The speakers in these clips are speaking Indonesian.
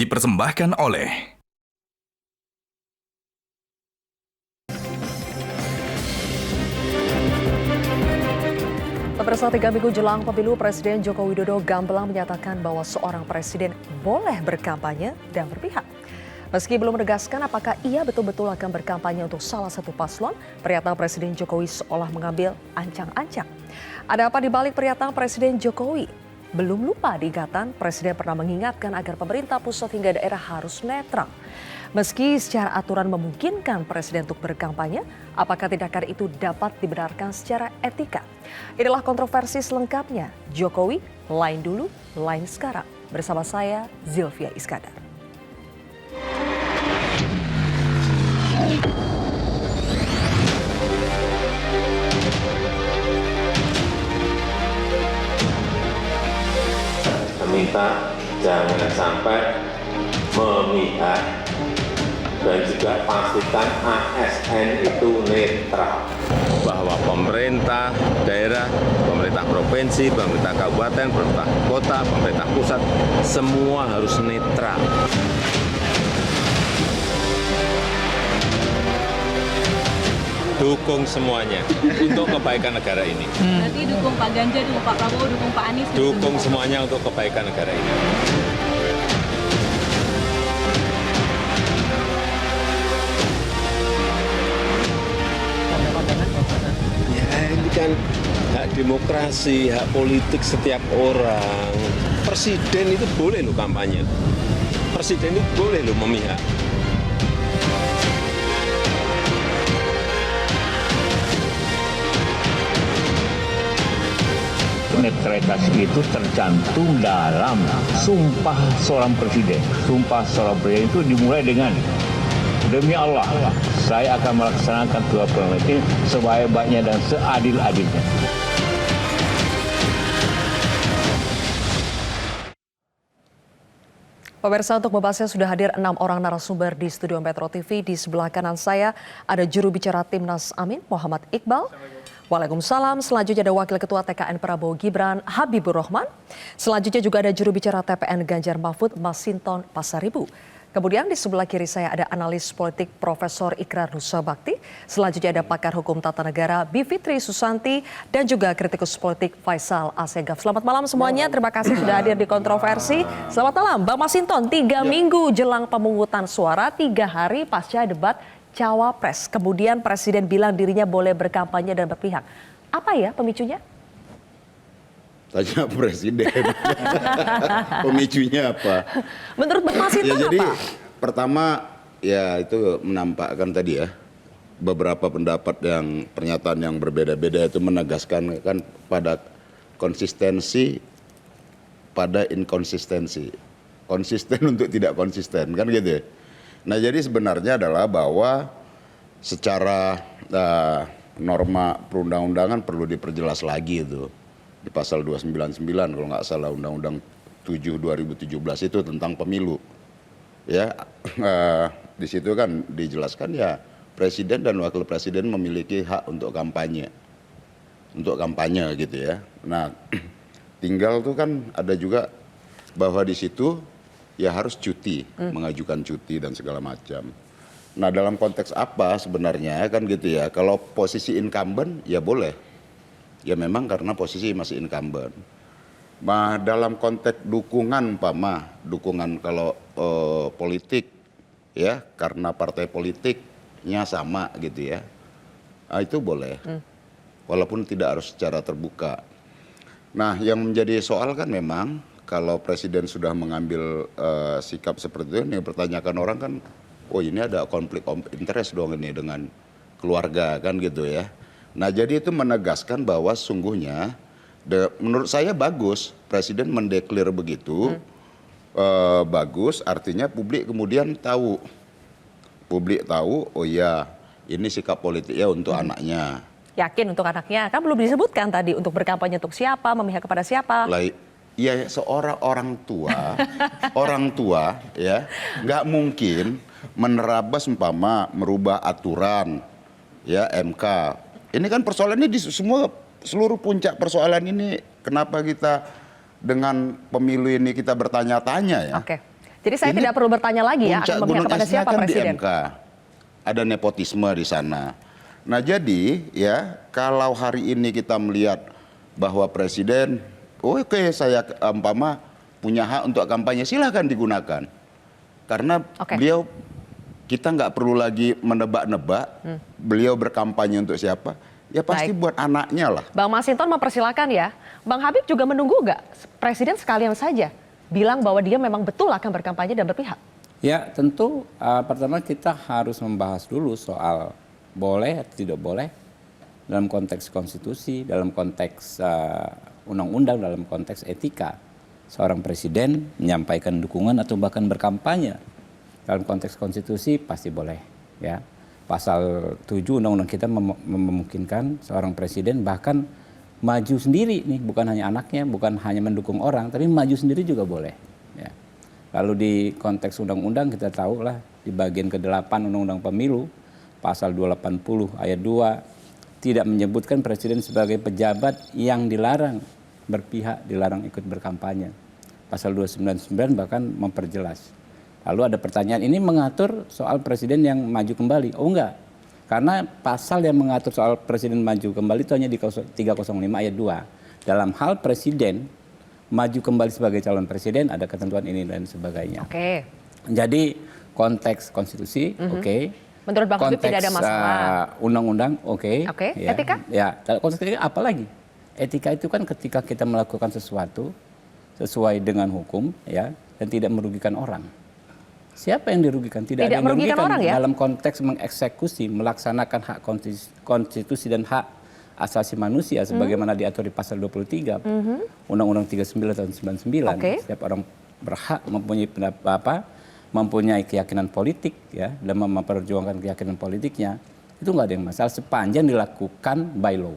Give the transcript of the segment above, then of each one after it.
dipersembahkan oleh Pemirsa, 3 minggu jelang pemilu, Presiden Joko Widodo gamblang menyatakan bahwa seorang presiden boleh berkampanye dan berpihak. Meski belum menegaskan apakah ia betul-betul akan berkampanye untuk salah satu paslon, pernyataan Presiden Jokowi seolah mengambil ancang-ancang. Ada apa di balik pernyataan Presiden Jokowi? Belum lupa diingatan, Presiden pernah mengingatkan agar pemerintah pusat hingga daerah harus netral. Meski secara aturan memungkinkan Presiden untuk berkampanye, apakah tindakan itu dapat dibenarkan secara etika? Inilah kontroversi selengkapnya. Jokowi, lain dulu, lain sekarang. Bersama saya, Zilvia Iskandar. Meminta jangan sampai memihak dan juga pastikan ASN itu netral. Bahwa pemerintah daerah, pemerintah provinsi, pemerintah kabupaten, pemerintah kota, pemerintah pusat, semua harus netral. Dukung semuanya untuk kebaikan negara ini. Berarti dukung Pak Ganjar, dukung Pak Prabowo, dukung Pak Anies. Dukung semuanya untuk kebaikan negara ini. Ya ini kan hak demokrasi, hak politik setiap orang. Presiden itu boleh loh kampanye. Presiden itu boleh loh memihak. Netralitas itu tercantum dalam sumpah seorang presiden. Sumpah seorang presiden itu dimulai dengan demi Allah, saya akan melaksanakan tugas ini sebaik-baiknya dan seadil-adilnya. Pemirsa, untuk membahasnya sudah hadir 6 orang narasumber di studio Metro TV. Di sebelah kanan saya ada juru bicara Timnas Amin, Muhammad Iqbal. Waalaikumsalam. Selanjutnya ada Wakil Ketua TKN Prabowo Gibran, Habibur Rahman. Selanjutnya juga ada juru bicara TPN Ganjar Mahfud, Masinton Pasaribu. Kemudian di sebelah kiri saya ada analis politik Profesor Ikrar Nusa Bakti. Selanjutnya ada pakar hukum tata negara Bivitri Susanti dan juga kritikus politik Faisal Asegaf. Selamat malam semuanya. Terima kasih sudah hadir di kontroversi. Selamat malam, Bang Masinton. 3 minggu jelang pemungutan suara, 3 hari pasca debat Cawapres. Kemudian Presiden bilang dirinya boleh berkampanye dan berpihak. Apa ya pemicunya? Tanya Presiden. Pemicunya apa? Menurut Bang Masinton ya, jadi, apa? Pertama ya itu menampakkan tadi ya beberapa pendapat yang pernyataan yang berbeda-beda itu menegaskan kan pada konsistensi pada inkonsistensi. Konsisten untuk tidak konsisten kan gitu ya. Nah jadi sebenarnya adalah bahwa secara norma perundang-undangan perlu diperjelas lagi itu. Di pasal 299 kalau nggak salah Undang-Undang 7 2017 itu tentang pemilu. Ya, di situ kan dijelaskan ya presiden dan wakil presiden memiliki hak untuk kampanye. Untuk kampanye gitu ya. Nah tinggal tuh kan ada juga bahwa di situ ya harus cuti, mengajukan cuti dan segala macam. Nah dalam konteks apa sebenarnya kan gitu ya, kalau posisi incumbent ya boleh. Ya memang karena posisi masih incumbent. Nah dalam konteks dukungan dukungan kalau politik ya karena partai politiknya sama gitu ya, nah, itu boleh. Walaupun tidak harus secara terbuka. Nah yang menjadi soal kan memang kalau presiden sudah mengambil sikap seperti itu, yang dipertanyakan orang kan, oh ini ada konflik interest dong ini dengan keluarga kan gitu ya. Nah jadi itu menegaskan bahwa sungguhnya, menurut saya bagus presiden mendeklir begitu, bagus artinya publik kemudian tahu. Publik tahu, oh ya ini sikap politiknya untuk anaknya. Yakin untuk anaknya, kan belum disebutkan tadi untuk berkampanye untuk siapa, memihak kepada siapa. Ya seorang orang tua ya nggak mungkin menerabas merubah aturan ya MK. Ini kan persoalan ini di seluruh puncak persoalan ini kenapa kita dengan pemilu ini kita bertanya-tanya ya. Oke. Jadi saya tidak perlu bertanya lagi ya, puncak akan memihak gunung kepada esnya siapa kan presiden. di MK. Ada nepotisme di sana. Nah jadi ya kalau hari ini kita melihat bahwa presiden, oke saya umpama punya hak untuk kampanye, silahkan digunakan. Karena beliau, kita nggak perlu lagi menebak-nebak beliau berkampanye untuk siapa. Ya pasti buat anaknya lah. Bang Masinton mempersilahkan ya. Bang Habib juga menunggu nggak presiden sekalian saja bilang bahwa dia memang betul akan berkampanye dan berpihak? Ya tentu pertama kita harus membahas dulu soal boleh atau tidak boleh dalam konteks konstitusi, dalam konteks undang-undang, dalam konteks etika. Seorang presiden menyampaikan dukungan atau bahkan berkampanye dalam konteks konstitusi pasti boleh. Ya. Pasal 7 undang-undang kita memungkinkan seorang presiden bahkan maju sendiri nih, bukan hanya anaknya, bukan hanya mendukung orang, tapi maju sendiri juga boleh. Ya. Lalu di konteks undang-undang kita tahu lah di bagian ke-8 Undang-Undang Pemilu, pasal 280 ayat 2 tidak menyebutkan presiden sebagai pejabat yang dilarang berpihak, dilarang ikut berkampanye. Pasal 299 bahkan memperjelas. Lalu ada pertanyaan, ini mengatur soal presiden yang maju kembali? Oh enggak, karena pasal yang mengatur soal presiden maju kembali itu hanya di 305 ayat 2. Dalam hal presiden maju kembali sebagai calon presiden ada ketentuan ini dan sebagainya. Oke. Jadi konteks konstitusi, oke. Menurut Bang Habib tidak ada masalah. Undang-undang, oke. Oke. Ya, Etika? Ya, konteks etika apa lagi? Etika itu kan ketika kita melakukan sesuatu sesuai dengan hukum, ya, dan tidak merugikan orang. Siapa yang dirugikan? Tidak ada yang merugikan orang ya? Dalam konteks mengeksekusi, melaksanakan hak konstitusi dan hak asasi manusia sebagaimana diatur di pasal 23 Undang-Undang 39 tahun 99. Setiap orang berhak mempunyai keyakinan politik ya dan memperjuangkan keyakinan politiknya. Itu nggak ada yang masalah sepanjang dilakukan by law,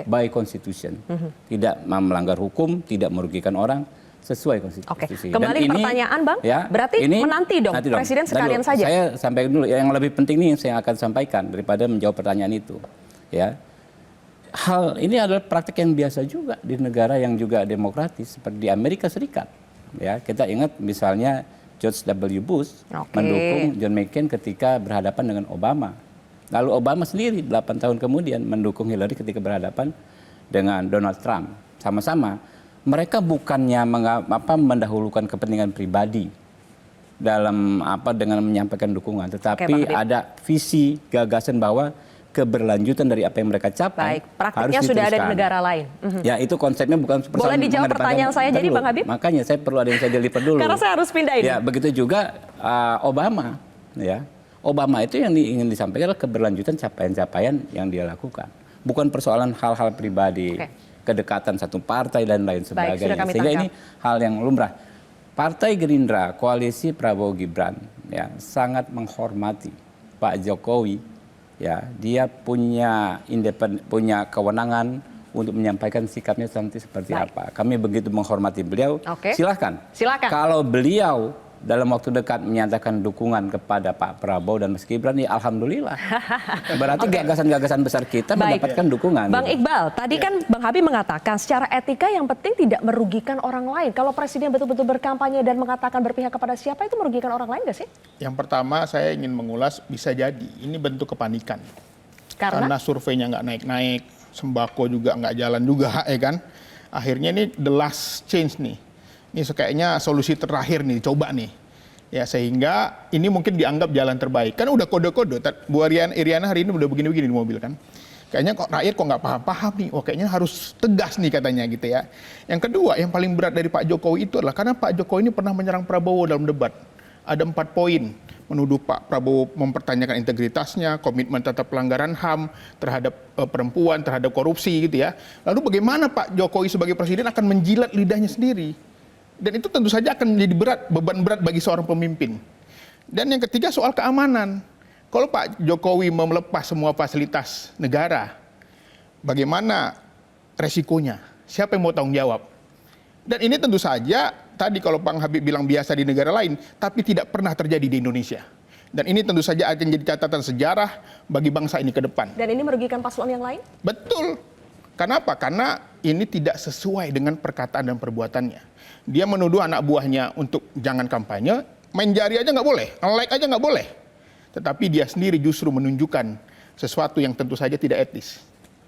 by constitution. Tidak melanggar hukum, tidak merugikan orang, sesuai konstitusi. Kembali pertanyaan Bang, ya, berarti ini, menanti dong presiden sekalian saja. Saya sampaikan dulu yang lebih penting nih yang saya akan sampaikan daripada menjawab pertanyaan itu. Ya. Hal ini adalah praktik yang biasa juga di negara yang juga demokratis seperti di Amerika Serikat. Ya, kita ingat misalnya George W. Bush mendukung John McCain ketika berhadapan dengan Obama. Lalu Obama sendiri 8 tahun kemudian mendukung Hillary ketika berhadapan dengan Donald Trump. Sama-sama mereka bukannya mendahulukan kepentingan pribadi dalam dengan menyampaikan dukungan, tetapi ada visi gagasan bahwa keberlanjutan dari apa yang mereka capai. Praktiknya sudah ada di negara lain. Ya itu konsepnya bukan seperti. Boleh dijawab pertanyaan saya jadi Bang Habib? Makanya saya perlu ada yang saya deliver dulu. Karena saya harus pindah ini. Ya begitu juga Obama, ya Obama itu yang ingin disampaikan adalah keberlanjutan capaian-capaian yang dia lakukan, bukan persoalan hal-hal pribadi, kedekatan satu partai dan lain sebagainya. Sehingga ini hal yang lumrah. Partai Gerindra, koalisi Prabowo Gibran, ya sangat menghormati Pak Jokowi. Ya, dia punya kewenangan untuk menyampaikan sikapnya nanti seperti apa. Kami begitu menghormati beliau. Silakan. Kalau beliau dalam waktu dekat menyatakan dukungan kepada Pak Prabowo dan Mas Gibran, ya alhamdulillah. Berarti gagasan-gagasan besar kita mendapatkan dukungan. Bang Iqbal, tadi kan Bang Habib mengatakan secara etika yang penting tidak merugikan orang lain. Kalau presiden betul-betul berkampanye dan mengatakan berpihak kepada siapa, itu merugikan orang lain nggak sih? Yang pertama saya ingin mengulas, bisa jadi ini bentuk kepanikan. Karena surveinya nggak naik-naik, sembako juga nggak jalan juga, ya kan? Akhirnya ini the last change nih. Ini kayaknya solusi terakhir nih, coba nih. Ya sehingga ini mungkin dianggap jalan terbaik. Kan udah kode-kode, Bu Iriana hari ini udah begini-begini di mobil kan. Kayaknya kok rakyat kok nggak paham-paham nih, oh kayaknya harus tegas nih katanya gitu ya. Yang kedua, yang paling berat dari Pak Jokowi itu adalah karena Pak Jokowi ini pernah menyerang Prabowo dalam debat. Ada 4 poin, menuduh Pak Prabowo mempertanyakan integritasnya, komitmen terhadap pelanggaran HAM, terhadap perempuan, terhadap korupsi gitu ya. Lalu bagaimana Pak Jokowi sebagai presiden akan menjilat lidahnya sendiri? Dan itu tentu saja akan menjadi beban berat bagi seorang pemimpin. Dan yang ketiga soal keamanan. Kalau Pak Jokowi melepas semua fasilitas negara, bagaimana resikonya? Siapa yang mau tanggung jawab? Dan ini tentu saja, tadi kalau Bang Habib bilang biasa di negara lain, tapi tidak pernah terjadi di Indonesia. Dan ini tentu saja akan jadi catatan sejarah bagi bangsa ini ke depan. Dan ini merugikan paslon yang lain? Betul. Kenapa? Karena ini tidak sesuai dengan perkataan dan perbuatannya. Dia menuduh anak buahnya untuk jangan kampanye, main jari aja nggak boleh, like aja nggak boleh. Tetapi dia sendiri justru menunjukkan sesuatu yang tentu saja tidak etis.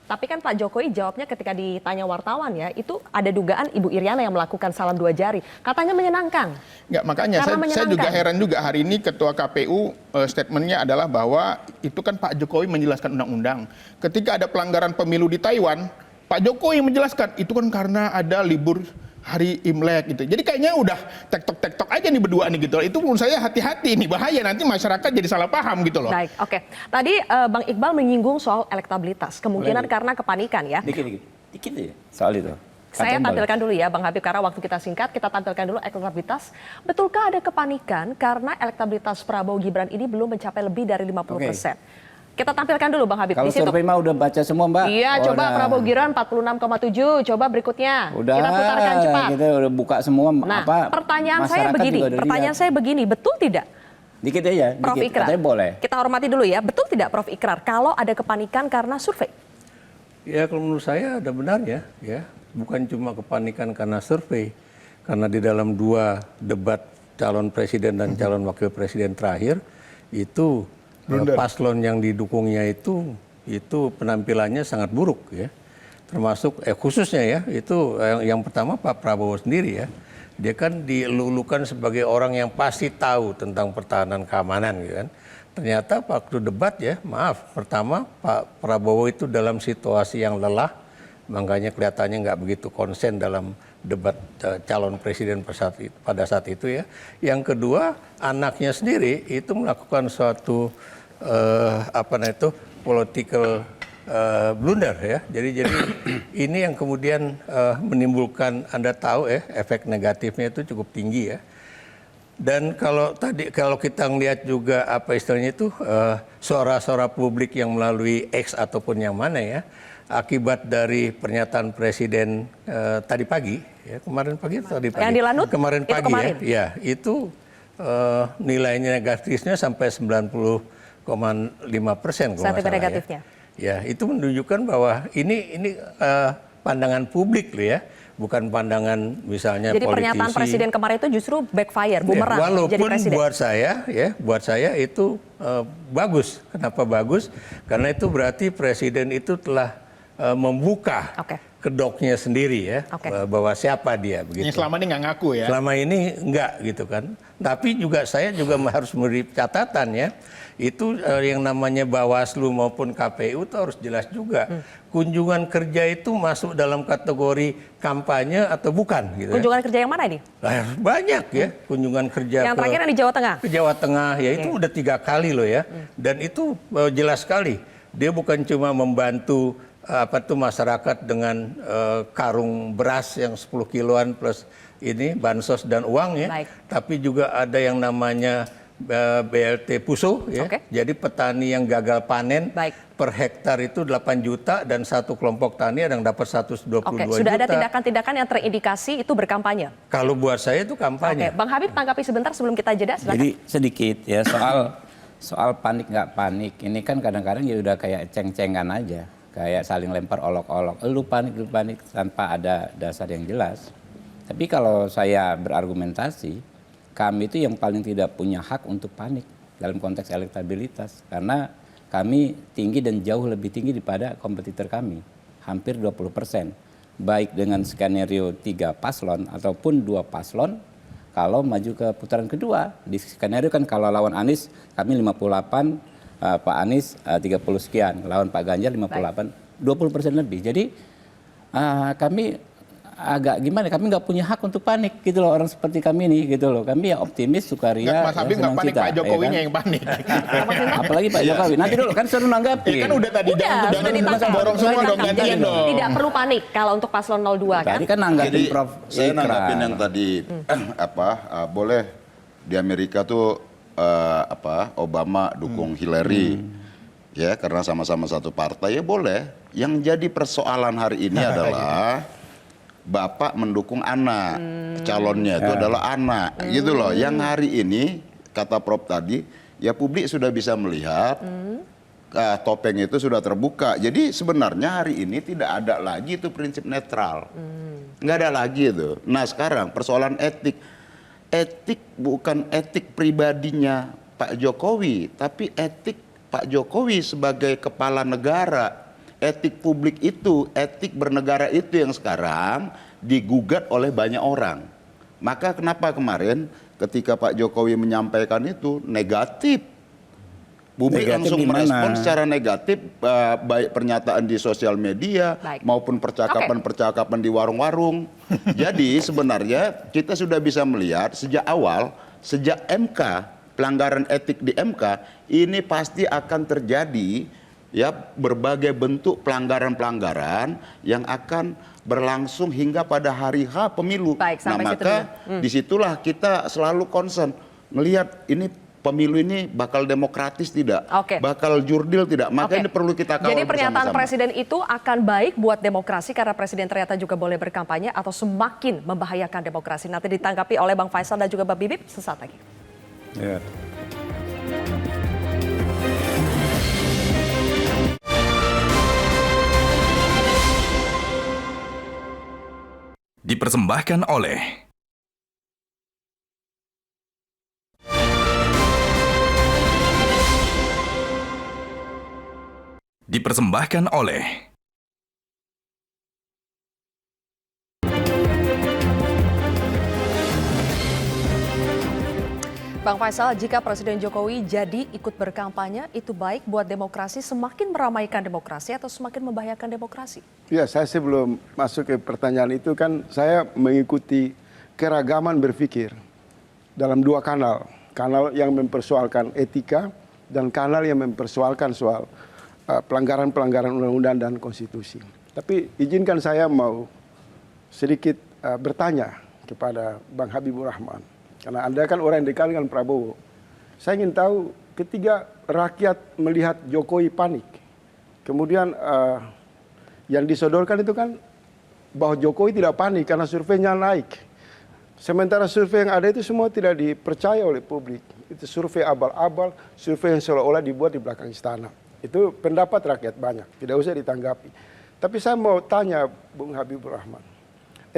Tapi kan Pak Jokowi jawabnya ketika ditanya wartawan ya, itu ada dugaan Ibu Iriana yang melakukan salam 2 jari. Katanya menyenangkan. Nggak, makanya saya juga heran juga hari ini Ketua KPU statementnya adalah bahwa itu kan Pak Jokowi menjelaskan undang-undang. Ketika ada pelanggaran pemilu di Taiwan, Pak Jokowi menjelaskan itu kan karena ada libur hari Imlek gitu. Jadi kayaknya udah tektok-tektok aja nih berdua nih gitu. Itu menurut saya hati-hati nih, bahaya nanti masyarakat jadi salah paham gitu loh. Baik, oke. Tadi Bang Iqbal menyinggung soal elektabilitas, kemungkinan karena kepanikan ya. Dikit aja soal itu. Saya tampilkan dulu ya Bang Habib, karena waktu kita singkat, kita tampilkan dulu elektabilitas. Betulkah ada kepanikan karena elektabilitas Prabowo Gibran ini belum mencapai lebih dari 50%? Kita tampilkan dulu Bang Habib. Kalau survei mah udah baca semua Mbak. Iya, coba Prabowo Gibran 46,7. Coba berikutnya. Udah, kita putarkan cepat. Kita udah buka semua. Nah, pertanyaan saya begini, betul tidak? Dikit aja, Prof. Ikrar. Katanya boleh. Kita hormati dulu ya, betul tidak Prof. Ikrar kalau ada kepanikan karena survei? Ya kalau menurut saya ada benarnya ya. Bukan cuma kepanikan karena survei. Karena di dalam 2 debat calon presiden dan calon wakil presiden terakhir itu paslon yang didukungnya itu penampilannya sangat buruk ya, termasuk khususnya ya itu yang pertama Pak Prabowo sendiri ya, dia kan dilulukan sebagai orang yang pasti tahu tentang pertahanan keamanan gitu kan. Ternyata waktu debat ya, pertama Pak Prabowo itu dalam situasi yang lelah, makanya kelihatannya nggak begitu konsen dalam debat calon presiden pada saat itu ya. Yang kedua, anaknya sendiri itu melakukan suatu political blunder ya. Jadi ini yang kemudian menimbulkan, Anda tahu ya, efek negatifnya itu cukup tinggi ya. Dan kalau kita lihat juga apa istilahnya itu suara-suara publik yang melalui X ataupun yang mana ya, akibat dari pernyataan presiden tadi pagi ya, kemarin pagi atau tadi pagi? Yang di Lanut? Kemarin itu pagi kemarin. ya itu nilainya negatifnya sampai 90,5% Sentimen negatifnya. Ya, itu menunjukkan bahwa ini pandangan publik loh ya, bukan pandangan misalnya jadi politisi. Pernyataan presiden kemarin itu justru backfire, bumerang Ya, walaupun jadi presiden. buat saya itu bagus. Kenapa bagus? Karena itu berarti presiden itu telah membuka kedoknya sendiri ya, bahwa siapa dia begitu. Yang selama ini nggak ngaku ya. Selama ini enggak gitu kan. Tapi saya juga harus memberi catatan ya. Itu yang namanya Bawaslu maupun KPU itu harus jelas juga. Kunjungan kerja itu masuk dalam kategori kampanye atau bukan gitu. Kunjungan kerja yang mana ini? Banyak ya kunjungan kerja. Yang terakhir yang di Jawa Tengah. Ke Jawa Tengah ya, itu udah 3 kali loh ya. Dan itu jelas sekali. Dia bukan cuma membantu masyarakat dengan karung beras yang 10 kiloan plus ini bansos dan uang ya. Tapi juga ada yang namanya BLT Puso ya. Jadi petani yang gagal panen per hektar itu 8 juta dan satu kelompok tani ada yang dapat 122 juta. Sudah ada tindakan-tindakan yang terindikasi itu berkampanye? Kalau buat saya itu kampanye. Bang Habib tanggapi sebentar sebelum kita jeda. Silakan. Jadi sedikit ya soal panik nggak panik ini kan kadang-kadang ya udah kayak ceng-cengan aja, kayak saling lempar olok-olok. Lu panik tanpa ada dasar yang jelas. Tapi kalau saya berargumentasi, kami itu yang paling tidak punya hak untuk panik dalam konteks elektabilitas. Karena kami tinggi dan jauh lebih tinggi daripada kompetitor kami. Hampir 20%. Baik dengan skenario 3 paslon ataupun 2 paslon kalau maju ke putaran kedua. Di skenario kan kalau lawan Anies kami 58, Pak Anies 30 sekian. Lawan Pak Ganjar 58, 20% lebih. Jadi kami agak gimana, kami nggak punya hak untuk panik gitu loh, orang seperti kami nih gitu loh. Kami ya optimis, sukaria. Mas Habib nggak panik, Pak Jokowinya yang panik. Apalagi Pak Jokowi. Nanti dulu kan suruh nanggapi. Kan udah tadi jangan borong semua dong, gantian dong. Tidak perlu panik kalau untuk paslon 02 kan. Tadi kan nanggapin Prof. Saya nanggapin yang tadi boleh di Amerika tuh Obama dukung Hillary. Ya, karena sama-sama satu partai ya boleh. Yang jadi persoalan hari ini adalah bapak mendukung anak, calonnya itu adalah anak, gitu loh. Yang hari ini, kata Prof tadi, ya publik sudah bisa melihat, topeng itu sudah terbuka. Jadi sebenarnya hari ini tidak ada lagi itu prinsip netral. Nggak ada lagi itu. Nah sekarang persoalan etik. etik bukan etik pribadinya Pak Jokowi, tapi etik Pak Jokowi sebagai kepala negara. Etik publik itu, etik bernegara itu yang sekarang digugat oleh banyak orang. Maka kenapa kemarin ketika Pak Jokowi menyampaikan itu negatif, publik Negatif langsung di mana? merespon secara negatif, baik pernyataan di sosial media maupun percakapan-percakapan di warung-warung. Jadi sebenarnya kita sudah bisa melihat sejak awal, sejak MK, pelanggaran etik di MK, ini pasti akan terjadi ya berbagai bentuk pelanggaran-pelanggaran yang akan berlangsung hingga pada hari H pemilu. Baik, Nah, sampai situ maka dulu. disitulah kita selalu concern melihat ini pemilu ini bakal demokratis tidak, Oke. bakal jurdil tidak. Maka Oke. ini perlu kita kawal Jadi pernyataan bersama-sama. presiden itu akan baik buat demokrasi karena presiden ternyata juga boleh berkampanye, atau semakin membahayakan demokrasi? Nanti ditanggapi oleh Bang Faisal dan juga Bang Bibip sesaat lagi. Ya. Dipersembahkan oleh Bang Faisal, jika Presiden Jokowi jadi ikut berkampanye, itu baik buat demokrasi, semakin meramaikan demokrasi atau semakin membahayakan demokrasi? Ya, saya sebelum masuk ke pertanyaan itu kan saya mengikuti keragaman berpikir dalam dua kanal. Kanal yang mempersoalkan etika dan kanal yang mempersoalkan soal pelanggaran-pelanggaran undang-undang dan konstitusi. Tapi izinkan saya mau sedikit bertanya kepada Bang Habibur Rahman. Karena Anda kan orang yang dekat dengan Prabowo. Saya ingin tahu ketika rakyat melihat Jokowi panik, kemudian yang disodorkan itu kan bahwa Jokowi tidak panik karena surveinya naik. Sementara survei yang ada itu semua tidak dipercaya oleh publik. Itu survei abal-abal, survei yang seolah-olah dibuat di belakang istana. Itu pendapat rakyat banyak, tidak usah ditanggapi. Tapi saya mau tanya Bung Habibur Rahman.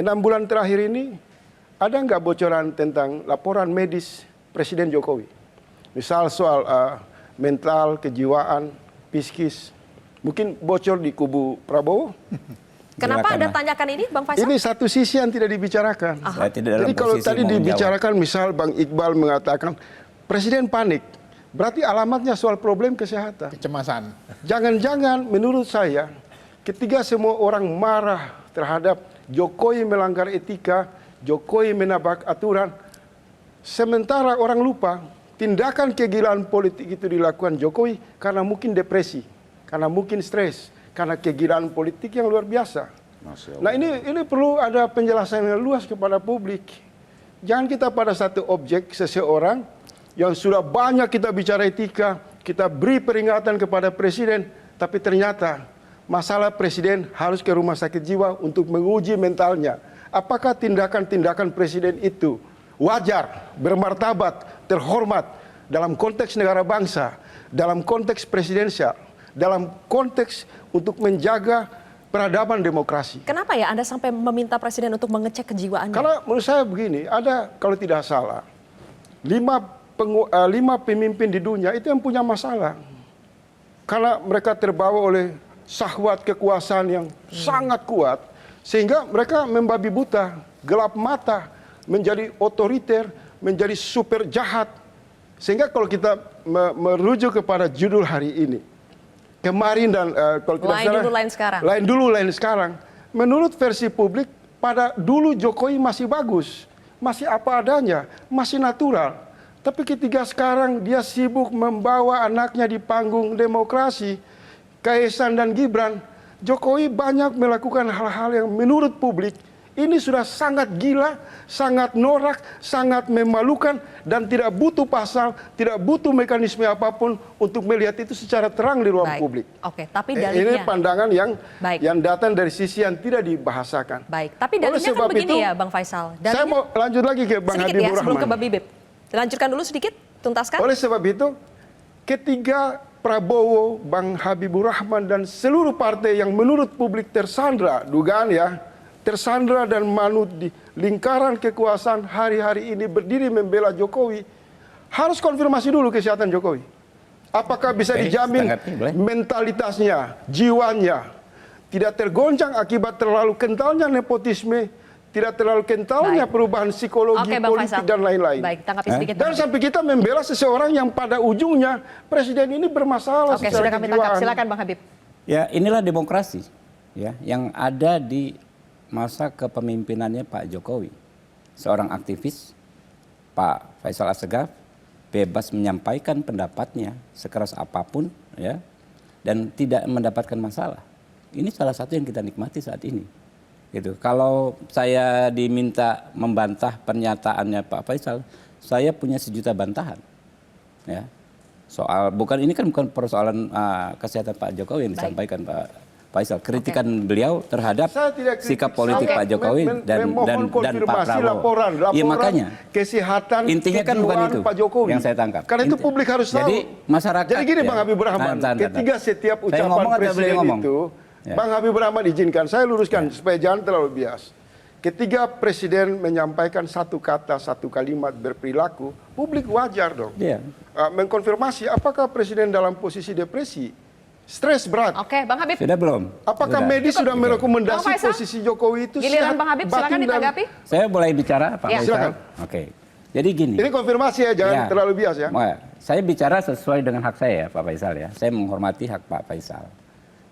6 bulan terakhir ini, ada nggak bocoran tentang laporan medis Presiden Jokowi? Misal soal mental, kejiwaan, psikis. Mungkin bocor di kubu Prabowo? Kenapa Anda tanyakan ini, Bang Faisal? Ini satu sisi yang tidak dibicarakan. Saya tidak dalam Jadi kalau posisi tadi mau dibicarakan, misal Bang Iqbal mengatakan, Presiden panik. Berarti alamatnya soal problem kesehatan. Kecemasan. Jangan-jangan menurut saya, ketika semua orang marah terhadap Jokowi melanggar etika, Jokowi menabrak aturan, sementara orang lupa tindakan kegilaan politik itu dilakukan Jokowi karena mungkin depresi, karena mungkin stres, karena kegilaan politik yang luar biasa. Nah ini perlu ada penjelasan yang luas kepada publik. Jangan kita pada satu objek seseorang yang sudah banyak kita bicara etika, kita beri peringatan kepada presiden, tapi ternyata masalah presiden harus ke rumah sakit jiwa untuk menguji mentalnya. Apakah tindakan-tindakan presiden itu wajar, bermartabat, terhormat dalam konteks negara bangsa, dalam konteks presidensial, dalam konteks untuk menjaga peradaban demokrasi. Kenapa ya Anda sampai meminta presiden untuk mengecek kejiwaannya? Karena menurut saya begini, ada kalau tidak salah 5 pemimpin di dunia itu yang punya masalah. Karena mereka terbawa oleh syahwat kekuasaan yang sangat kuat, sehingga mereka membabi buta, gelap mata, menjadi otoriter, menjadi super jahat. Sehingga kalau kita merujuk kepada judul hari ini, kemarin dan kalau tidak Lain salah, dulu, lain sekarang. Lain dulu, lain sekarang. Menurut versi publik, pada dulu Jokowi masih bagus, masih apa adanya, masih natural. Tapi ketika sekarang dia sibuk membawa anaknya di panggung demokrasi, Kaisang dan Gibran, Jokowi banyak melakukan hal-hal yang menurut publik ini sudah sangat gila, sangat norak, sangat memalukan, dan tidak butuh pasal, tidak butuh mekanisme apapun untuk melihat itu secara terang di ruang publik. Oke, tapi Ini dalilnya. pandangan yang datang dari sisi yang tidak dibahasakan. Baik, tapi dalilnya kan begini ya Bang Faisal. Saya mau lanjut lagi ke Bang sedikit Habibur ya, sebelum Rahman. ke Bang Bibip. Lanjutkan dulu sedikit, tuntaskan. Oleh sebab itu, ketiga Prabowo, Bang Habibur Rahman, dan seluruh partai yang menurut publik tersandra, dugaan ya, tersandra dan manut di lingkaran kekuasaan hari-hari ini berdiri membela Jokowi, harus konfirmasi dulu kesehatan Jokowi. Apakah bisa dijamin mentalitasnya, jiwanya tidak tergoncang akibat terlalu kentalnya nepotisme, tidak terlalu kentalnya perubahan psikologi, politik dan lain-lain. Baik, tanggapi sedikit. Dan sampai kita membela seseorang yang pada ujungnya presiden ini bermasalah Oke, secara sudah kami tangkap. kejiwaan. Silakan Bang Habib. Ya, inilah demokrasi ya yang ada di masa kepemimpinannya Pak Jokowi. Seorang aktivis, Pak Faisal Assegaf, bebas menyampaikan pendapatnya sekeras apapun ya dan tidak mendapatkan masalah. Ini salah satu yang kita nikmati saat ini. Gitu. Kalau saya diminta membantah pernyataannya Pak Faisal, saya punya 1 juta bantahan. Ya. Soal ini kan bukan persoalan kesehatan Pak Jokowi yang disampaikan Pak Faisal. Kritikan beliau terhadap sikap politik Pak Jokowi dan Pak Prabowo. Laporan ya, makanya kesehatan intinya kan bukan itu Pak Jokowi yang saya tangkap. Karena itu publik harus tahu. Jadi masyarakat. Jadi gini ya, Bang Habibur Rahman, ketika setiap ucapan presiden itu, ya. Bang Habibur Rahman izinkan saya luruskan supaya jangan terlalu bias. Ketika presiden menyampaikan satu kata, satu kalimat berperilaku, publik wajar dong. Mengkonfirmasi apakah presiden dalam posisi depresi, stres berat. Oke, Bang Habib. Sudah belum? Apakah medis sudah merekomendasi posisi Jokowi itu giliran Bang Habib, silakan ditanggapi. Saya boleh bicara Pak Faisal? Silakan. Oke. Jadi gini. Ini konfirmasi ya, jangan terlalu bias ya. Saya bicara sesuai dengan hak saya ya Pak Faisal ya. Saya menghormati hak Pak Faisal.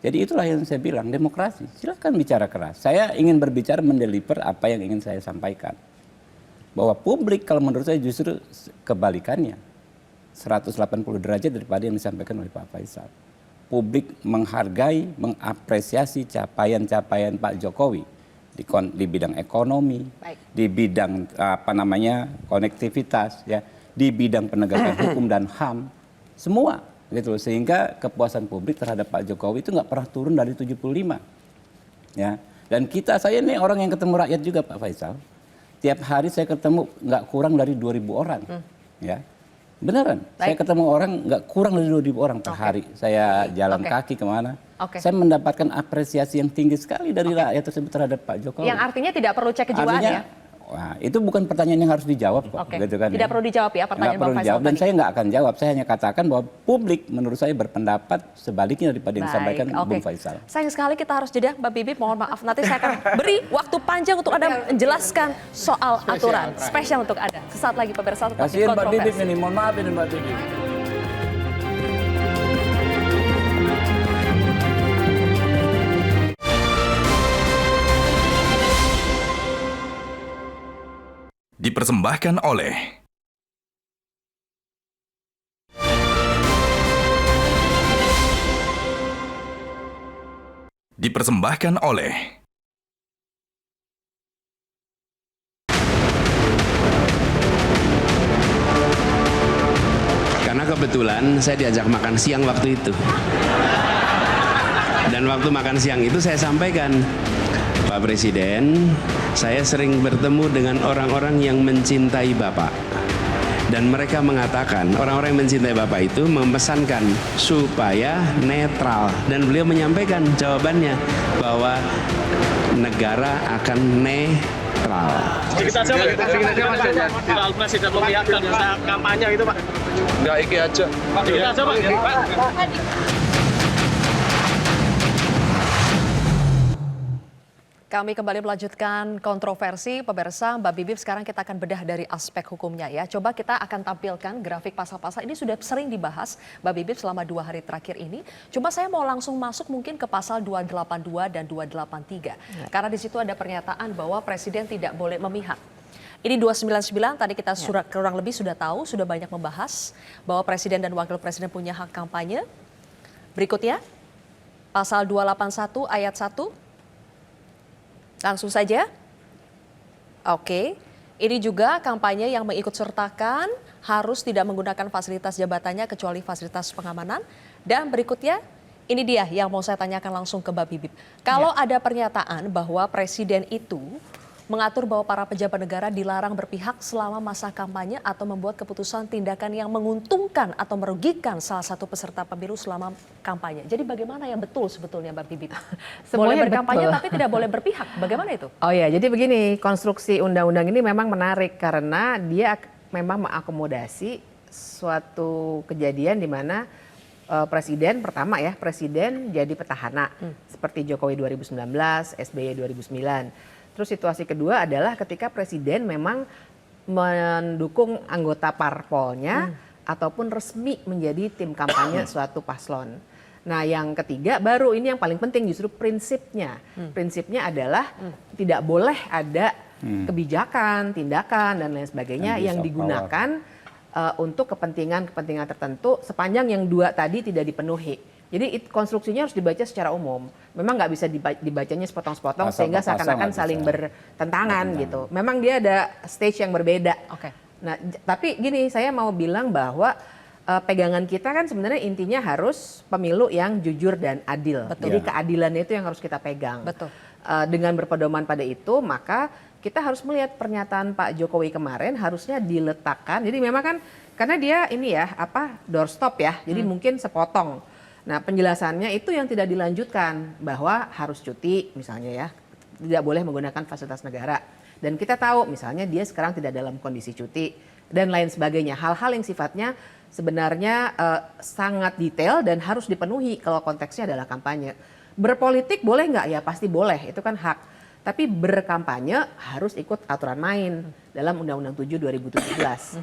Jadi itulah yang saya bilang, demokrasi. Silakan bicara keras. Saya ingin berbicara mendeliver apa yang ingin saya sampaikan. Bahwa publik kalau menurut saya justru kebalikannya. 180 derajat daripada yang disampaikan oleh Pak Faisal. Publik menghargai, mengapresiasi capaian-capaian Pak Jokowi di bidang ekonomi, di bidang konektivitas, ya, di bidang penegakan hukum dan HAM, semua. Gitu, sehingga kepuasan publik terhadap Pak Jokowi itu nggak pernah turun dari 75. Ya. Dan saya ini orang yang ketemu rakyat juga Pak Faisal. Tiap hari saya ketemu nggak kurang dari 2.000 orang. Ya. Beneran, saya ketemu orang nggak kurang dari 2.000 orang per hari. Saya jalan kaki kemana. Saya mendapatkan apresiasi yang tinggi sekali dari rakyat tersebut terhadap Pak Jokowi. Yang artinya tidak perlu cek kejiwaan ya? Wah, itu bukan pertanyaan yang harus dijawab kok. Gitu kan, tidak perlu dijawab ya pertanyaan Bang Faisal tadi. Dan saya nggak akan jawab, saya hanya katakan bahwa publik menurut saya berpendapat sebaliknya daripada yang disampaikan Bung Faisal. Sayang sekali kita harus jeda, Mbak Bibip, mohon maaf. Nanti saya akan beri waktu panjang untuk Anda menjelaskan soal aturan. Spesial untuk Anda. Sesaat lagi pemirsa tetap di Kasihan Mbak Kontroversi. Bibip ini, mohon maaf ini Mbak Bibip. Dipersembahkan oleh karena kebetulan saya diajak makan siang waktu itu. Dan waktu makan siang itu saya sampaikan, Pak Presiden, saya sering bertemu dengan orang-orang yang mencintai Bapak. Dan mereka mengatakan, orang-orang yang mencintai Bapak itu memesankan supaya netral. Dan beliau menyampaikan jawabannya bahwa negara akan netral. Kita aja Pak Presiden memihakkan usaha kampanye itu Pak. Enggak, iki aja. Kita aja Pak. Kami kembali melanjutkan kontroversi, pemirsa. Mbak Bibip, sekarang kita akan bedah dari aspek hukumnya ya. Coba kita akan tampilkan grafik pasal-pasal. Ini sudah sering dibahas Mbak Bibip selama 2 hari terakhir ini. Cuma saya mau langsung masuk mungkin ke pasal 282 dan 283. Karena di situ ada pernyataan bahwa presiden tidak boleh memihak. Ini 299, tadi kita kurang lebih sudah tahu, sudah banyak membahas bahwa presiden dan wakil presiden punya hak kampanye. Berikutnya, pasal 281 ayat 1. Langsung saja. Oke. Ini juga kampanye yang mengikut sertakan harus tidak menggunakan fasilitas jabatannya kecuali fasilitas pengamanan. Dan berikutnya, ini dia yang mau saya tanyakan langsung ke Mbak Bibip. Kalau ada pernyataan bahwa presiden itu mengatur bahwa para pejabat negara dilarang berpihak selama masa kampanye atau membuat keputusan tindakan yang menguntungkan atau merugikan salah satu peserta pemilu selama kampanye. Jadi bagaimana yang betul sebetulnya Mbak Bibi? Boleh berkampanye tapi tidak boleh berpihak. Bagaimana itu? Oh ya, jadi begini, konstruksi undang-undang ini memang menarik karena dia memang mengakomodasi suatu kejadian di mana presiden pertama ya, presiden jadi petahana seperti Jokowi 2019, SBY 2009. Terus situasi kedua adalah ketika presiden memang mendukung anggota parpolnya ataupun resmi menjadi tim kampanye suatu paslon. Nah, yang ketiga baru ini yang paling penting justru prinsipnya. Prinsipnya adalah tidak boleh ada kebijakan, tindakan dan lain sebagainya yang digunakan untuk kepentingan-kepentingan tertentu sepanjang yang dua tadi tidak dipenuhi. Jadi konstruksinya harus dibaca secara umum. Memang nggak bisa dibacanya sepotong-sepotong sehingga seakan-akan saling bertentangan gitu. Memang dia ada stage yang berbeda. Nah, tapi gini, saya mau bilang bahwa pegangan kita kan sebenarnya intinya harus pemilu yang jujur dan adil. Jadi keadilannya itu yang harus kita pegang. Dengan berpedoman pada itu, maka kita harus melihat pernyataan Pak Jokowi kemarin harusnya diletakkan. Jadi memang kan karena dia ini ya doorstop ya. Jadi mungkin sepotong. Nah, penjelasannya itu yang tidak dilanjutkan bahwa harus cuti misalnya ya. Tidak boleh menggunakan fasilitas negara. Dan kita tahu misalnya dia sekarang tidak dalam kondisi cuti dan lain sebagainya. Hal-hal yang sifatnya sebenarnya sangat detail dan harus dipenuhi kalau konteksnya adalah kampanye. Berpolitik boleh nggak? Ya pasti boleh, itu kan hak. Tapi berkampanye harus ikut aturan main dalam Undang-Undang 7 2017.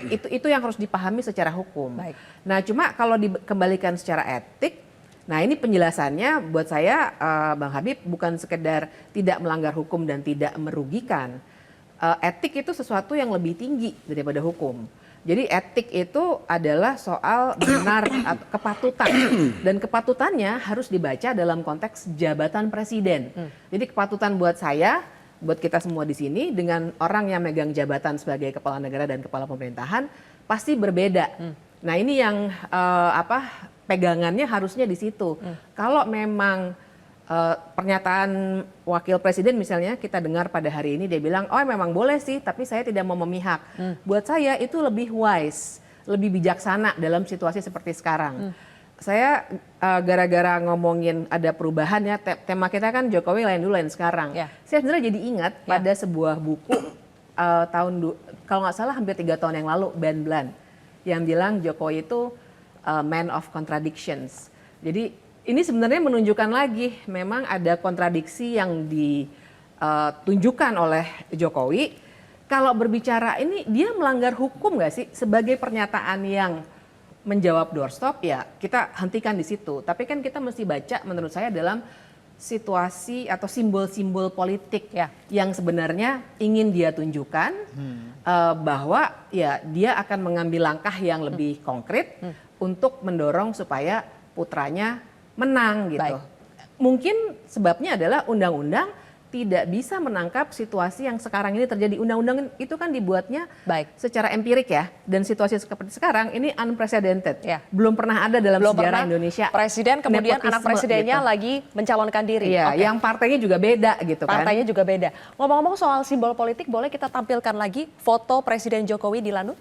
Itu yang harus dipahami secara hukum. Nah, cuma kalau dikembalikan secara etik, nah ini penjelasannya buat saya Bang Habib bukan sekedar tidak melanggar hukum dan tidak merugikan. Etik itu sesuatu yang lebih tinggi daripada hukum. Jadi etik itu adalah soal benar atau kepatutan dan kepatutannya harus dibaca dalam konteks jabatan presiden. Jadi kepatutan buat saya, buat kita semua di sini dengan orang yang megang jabatan sebagai kepala negara dan kepala pemerintahan pasti berbeda. Nah, ini yang pegangannya harusnya di situ. Kalau memang pernyataan wakil presiden misalnya kita dengar pada hari ini dia bilang, oh memang boleh sih tapi saya tidak mau memihak. Buat saya itu lebih wise, lebih bijaksana dalam situasi seperti sekarang. Saya gara-gara ngomongin ada perubahan ya, tema kita kan Jokowi lain dulu lain sekarang. Saya sebenarnya jadi ingat pada sebuah buku kalau nggak salah hampir 3 tahun yang lalu, Ben Bland yang bilang Jokowi itu man of contradictions. Jadi ini sebenarnya menunjukkan lagi memang ada kontradiksi yang ditunjukkan oleh Jokowi. Kalau berbicara ini dia melanggar hukum nggak sih sebagai pernyataan yang menjawab doorstop ya kita hentikan di situ. Tapi kan kita mesti baca menurut saya dalam situasi atau simbol-simbol politik yang sebenarnya ingin dia tunjukkan bahwa ya dia akan mengambil langkah yang lebih konkret untuk mendorong supaya putranya menang gitu. Mungkin sebabnya adalah undang-undang tidak bisa menangkap situasi yang sekarang ini terjadi. Undang-undang itu kan dibuatnya secara empirik ya. Dan situasi seperti sekarang ini unprecedented. Belum pernah ada dalam sejarah Indonesia. Presiden kemudian anak presidennya gitu. Lagi mencalonkan diri. Iya, yang partainya juga beda gitu kan. Partainya juga beda. Ngomong-ngomong soal simbol politik, boleh kita tampilkan lagi foto Presiden Jokowi di Lanut?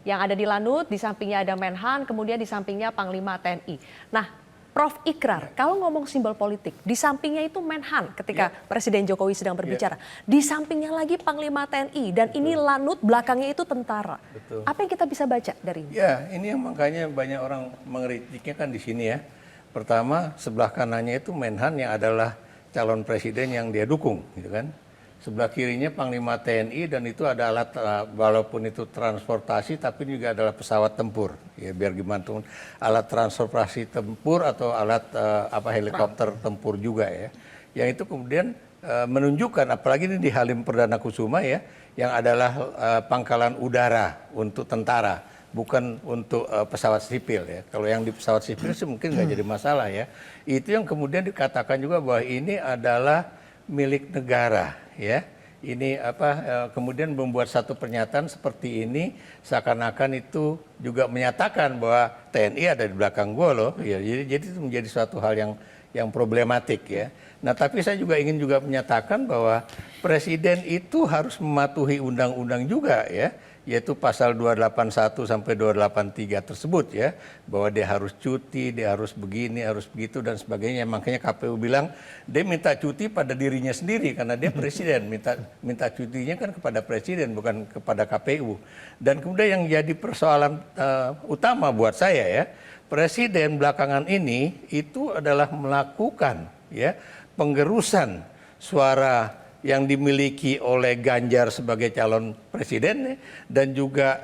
Yang ada di Lanut, di sampingnya ada Menhan, kemudian di sampingnya Panglima TNI. Nah, Prof. Ikrar, kalau ngomong simbol politik, di sampingnya itu Menhan ketika Presiden Jokowi sedang berbicara. Di sampingnya lagi Panglima TNI dan ini Lanut, belakangnya itu tentara. Apa yang kita bisa baca dari ini? Ya, ini yang makanya banyak orang mengkritiknya kan di sini ya. Pertama, sebelah kanannya itu Menhan yang adalah calon presiden yang dia dukung, gitu kan. Sebelah kirinya Panglima TNI dan itu ada alat, walaupun itu transportasi tapi juga adalah pesawat tempur. Ya biar gimana tuh, alat transportasi tempur atau alat helikopter tempur juga ya. Yang itu kemudian menunjukkan, apalagi ini di Halim Perdana Kusuma ya, yang adalah pangkalan udara untuk tentara, bukan untuk pesawat sipil ya. Kalau yang di pesawat sipil sih mungkin nggak jadi masalah ya. Itu yang kemudian dikatakan juga bahwa ini adalah milik negara ya, ini kemudian membuat satu pernyataan seperti ini seakan-akan itu juga menyatakan bahwa TNI ada di belakang gue loh. Ya, jadi itu menjadi suatu hal yang problematik ya. Nah, tapi saya juga ingin juga menyatakan bahwa presiden itu harus mematuhi undang-undang juga ya, yaitu pasal 281 sampai 283 tersebut ya, bahwa dia harus cuti, dia harus begini, harus begitu dan sebagainya. Makanya KPU bilang dia minta cuti pada dirinya sendiri karena dia presiden, minta cutinya kan kepada presiden bukan kepada KPU. Dan kemudian yang jadi persoalan utama buat saya ya, presiden belakangan ini itu adalah melakukan ya penggerusan suara yang dimiliki oleh Ganjar sebagai calon presiden dan juga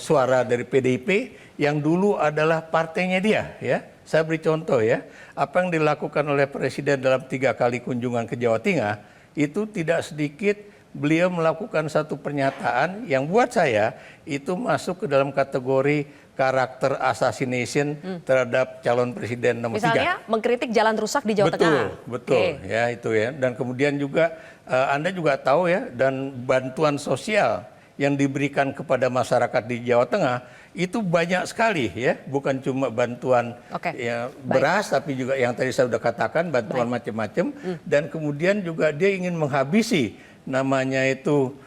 suara dari PDIP yang dulu adalah partainya dia ya. Saya beri contoh ya, apa yang dilakukan oleh presiden dalam 3 kali kunjungan ke Jawa Tengah itu tidak sedikit beliau melakukan satu pernyataan yang buat saya itu masuk ke dalam kategori karakter assassination terhadap calon presiden nomor 3. Misalnya mengkritik jalan rusak di Jawa Tengah. Betul, ya itu ya. Dan kemudian juga Anda juga tahu ya, dan bantuan sosial yang diberikan kepada masyarakat di Jawa Tengah itu banyak sekali ya, bukan cuma bantuan ya, beras, tapi juga yang tadi saya sudah katakan bantuan macam-macam. Dan kemudian juga dia ingin menghabisi namanya itu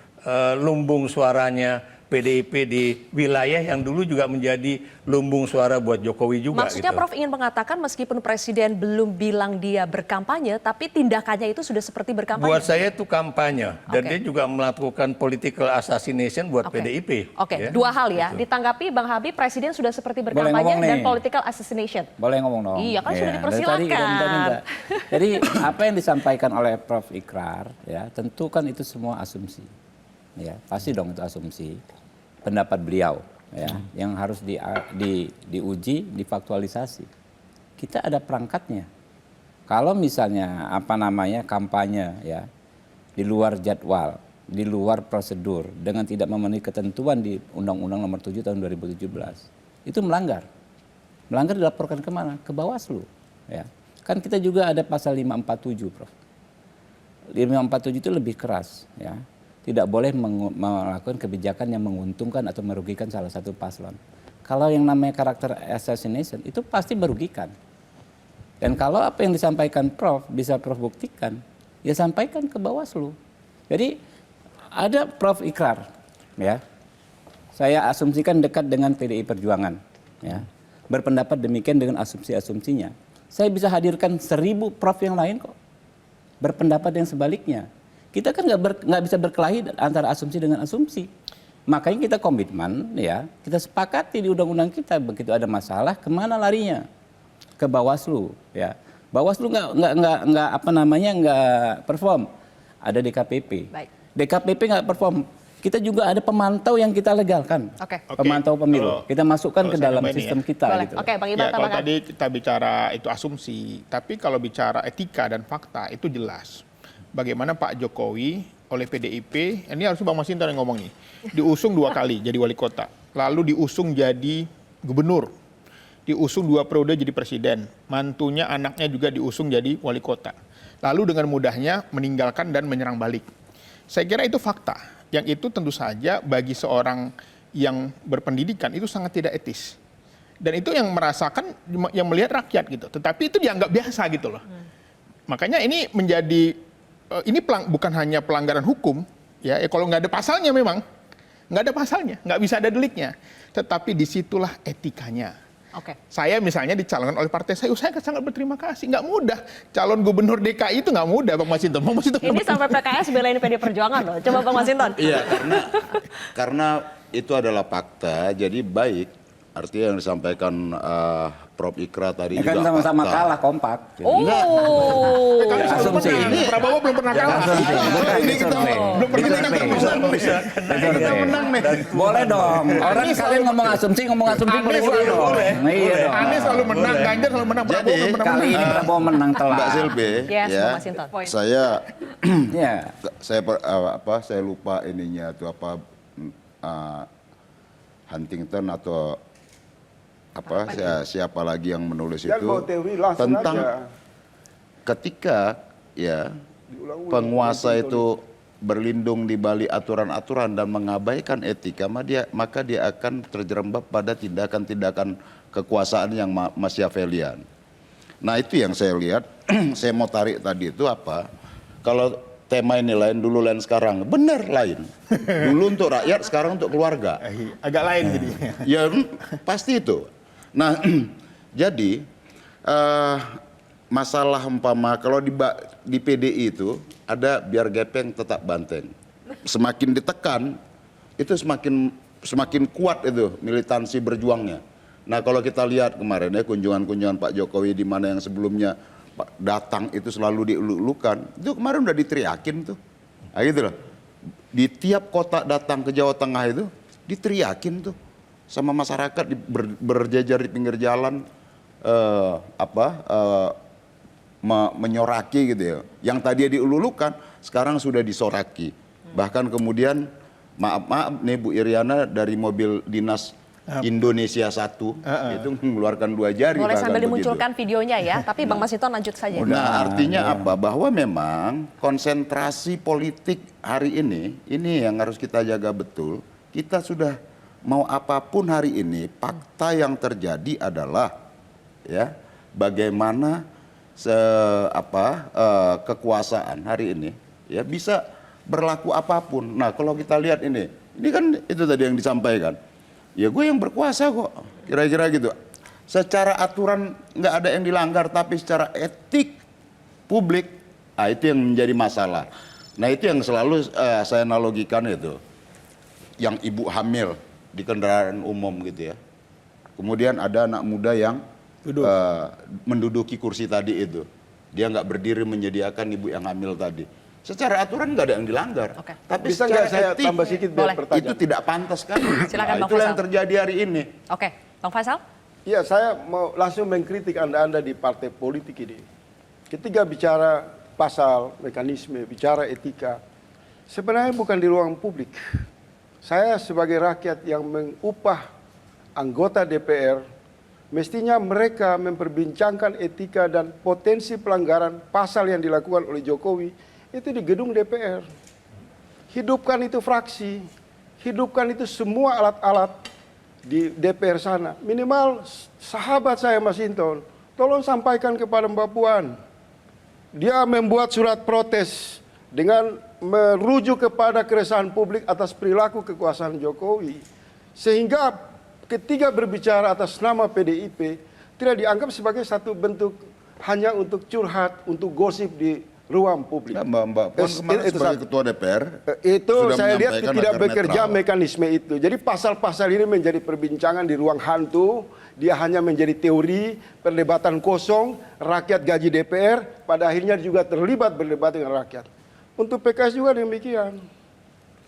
lumbung suaranya PDIP di wilayah yang dulu juga menjadi lumbung suara buat Jokowi juga. Maksudnya gitu. Prof ingin mengatakan meskipun presiden belum bilang dia berkampanye, tapi tindakannya itu sudah seperti berkampanye. Buat saya itu kampanye, dan dia juga melakukan political assassination buat PDIP. Oke, ya. dua hal ya. Gitu. Ditanggapi Bang Habib, presiden sudah seperti berkampanye dan political assassination. Boleh ngomong dong. Iya kan sudah Dari dipersilakan. tadi. Jadi apa yang disampaikan oleh Prof Ikrar, ya tentu kan itu semua asumsi. Ya pasti dong itu asumsi. Pendapat beliau ya yang harus diuji, difaktualisasi. Kita ada perangkatnya. Kalau misalnya kampanye ya di luar jadwal, di luar prosedur dengan tidak memenuhi ketentuan di Undang-Undang Nomor 7 Tahun 2017, itu melanggar. Melanggar dilaporkan kemana? Ke Bawaslu. Ya. Kan kita juga ada pasal 547, Prof. 547 itu lebih keras ya. Tidak boleh melakukan kebijakan yang menguntungkan atau merugikan salah satu paslon. Kalau yang namanya karakter assassination itu pasti merugikan. Dan kalau apa yang disampaikan Prof bisa Prof buktikan, ya sampaikan ke Bawaslu. Jadi ada Prof Ikrar, ya. Saya asumsikan dekat dengan PDI Perjuangan, ya. Berpendapat demikian dengan asumsi-asumsinya. Saya bisa hadirkan 1000 Prof yang lain kok. Berpendapat yang sebaliknya. Kita kan nggak bisa berkelahi antara asumsi dengan asumsi. Makanya kita komitmen ya, kita sepakati di undang-undang kita begitu ada masalah kemana larinya? Ke Bawaslu ya. Bawaslu nggak perform. Ada DKPP. Baik. DKPP nggak perform. Kita juga ada pemantau yang kita legalkan. Pemantau pemilu. Kita masukkan ke dalam sistem kita. Gitu. Oke, Bang Iqbal, kalau tadi kita bicara itu asumsi, tapi kalau bicara etika dan fakta itu jelas. Bagaimana Pak Jokowi oleh PDIP, ini harus Bang Masinton yang ngomong nih, diusung 2 kali jadi wali kota, lalu diusung jadi gubernur, diusung 2 periode jadi presiden, mantunya anaknya juga diusung jadi wali kota, lalu dengan mudahnya meninggalkan dan menyerang balik. Saya kira itu fakta, yang itu tentu saja bagi seorang yang berpendidikan itu sangat tidak etis. Dan itu yang merasakan, yang melihat rakyat gitu, tetapi itu dianggap biasa gitu loh. Makanya ini menjadi bukan hanya pelanggaran hukum, ya kalau nggak ada pasalnya memang, nggak ada pasalnya, nggak bisa ada deliknya. Tetapi disitulah etikanya. Saya misalnya dicalonkan oleh partai saya sangat berterima kasih. Nggak mudah, calon gubernur DKI itu nggak mudah, Bang Masinton. Ini sampai PKS belain PD Perjuangan loh. Coba Bang Masinton. Iya, karena itu adalah fakta, jadi baik. Artinya yang disampaikan Prof Ikrar tadi juga kan sama-sama kalah kompak. Asumsi ini Prabowo belum pernah kalah. Ini kita belum pernah menang nih. Boleh dong. Orang kalian ngomong asumsi boleh dong. Iya dong. Anies selalu menang, Ganjar selalu menang, Prabowo belum pernah menang. Kali ini Prabowo menang telak. Mbak Silbe, ya. Saya lupa ininya itu apa Huntington atau siapa lagi yang menulis itu tentang ketika ya penguasa itu berlindung di balik aturan-aturan dan mengabaikan etika, maka dia akan terjerembab pada tindakan-tindakan kekuasaan yang Machiavellian. Nah itu yang saya lihat, saya mau tarik tadi itu apa, kalau tema ini lain dulu lain sekarang, benar lain. Dulu untuk rakyat, sekarang untuk keluarga. Agak lain jadi. Ya pasti itu. Nah jadi masalah umpama kalau di PDI itu ada biar gepeng tetap banteng. Semakin ditekan itu semakin kuat itu militansi berjuangnya. Nah kalau kita lihat kemarin ya kunjungan-kunjungan Pak Jokowi di mana yang sebelumnya datang itu selalu diulu-ulukan, itu kemarin udah diteriakin tuh. Nah gitu loh. Di tiap kota datang ke Jawa Tengah itu diteriakin tuh sama masyarakat berjejer di pinggir jalan menyoraki gitu ya. Yang tadi diulu-ulukan sekarang sudah disoraki. Bahkan kemudian maaf nih Bu Iriana dari mobil dinas Indonesia 1 itu mengeluarkan 2 jari. Boleh sambil dimunculkan videonya ya, tapi Bang Masinton lanjut saja. Nah artinya apa? Bahwa memang konsentrasi politik hari ini yang harus kita jaga betul. Kita sudah mau apapun hari ini, fakta yang terjadi adalah ya bagaimana kekuasaan hari ini ya bisa berlaku apapun. Nah kalau kita lihat ini kan itu tadi yang disampaikan. Ya gue yang berkuasa kok, kira-kira gitu. Secara aturan nggak ada yang dilanggar, tapi secara etik publik, itu yang menjadi masalah. Nah itu yang selalu saya analogikan itu, yang ibu hamil di kendaraan umum gitu ya. Kemudian ada anak muda yang menduduki kursi tadi itu, dia nggak berdiri menyediakan ibu yang hamil tadi. Secara aturan nggak ada yang dilanggar, tapi bisa secara nggak saya etik tambah sedikit biar pertanyaan? itu tidak pantas kan? Silakan, Bang itulah Faisal. yang terjadi hari ini. Oke, Bang Faisal. Iya, saya mau langsung mengkritik Anda di partai politik ini. Ketika bicara pasal, mekanisme, bicara etika, sebenarnya bukan di ruang publik. Saya sebagai rakyat yang mengupah anggota DPR, mestinya mereka memperbincangkan etika dan potensi pelanggaran pasal yang dilakukan oleh Jokowi itu di gedung DPR. Hidupkan itu fraksi, hidupkan itu semua alat-alat di DPR sana. Minimal sahabat saya Mas Hinton, tolong sampaikan kepada Mbak Puan. Dia membuat surat protes dengan merujuk kepada keresahan publik atas perilaku kekuasaan Jokowi. Sehingga ketika berbicara atas nama PDIP, tidak dianggap sebagai satu bentuk hanya untuk curhat, untuk gosip di ruang publik. Ya, Mbak Puan kemarin sebagai ketua DPR itu sudah saya lihat menyampaikan tidak agar bekerja netral. mekanisme itu. Jadi pasal-pasal ini menjadi perbincangan di ruang hantu, dia hanya menjadi teori, perdebatan kosong, rakyat gaji DPR, pada akhirnya juga terlibat berdebat dengan rakyat. Untuk PKS juga demikian.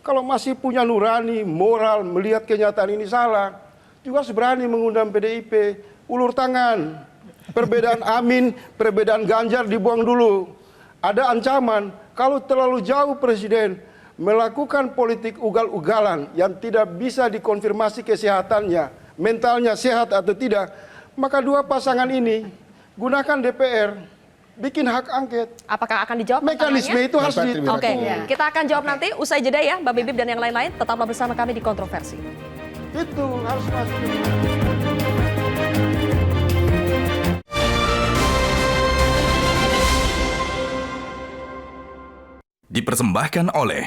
Kalau masih punya nurani, moral, melihat kenyataan ini salah, juga berani mengundang PDIP, ulur tangan. Perbedaan Amin, perbedaan Ganjar dibuang dulu. Ada ancaman kalau terlalu jauh Presiden melakukan politik ugal-ugalan yang tidak bisa dikonfirmasi kesehatannya, mentalnya sehat atau tidak, maka dua pasangan ini gunakan DPR, bikin hak angket. Apakah akan dijawab Mekanisme pertanyaannya? itu harus Oke, kita akan jawab nanti usai jeda ya, Mbak Bibip dan yang lain-lain. Tetaplah bersama kami di Kontroversi. Itu harus masuk. Dipersembahkan oleh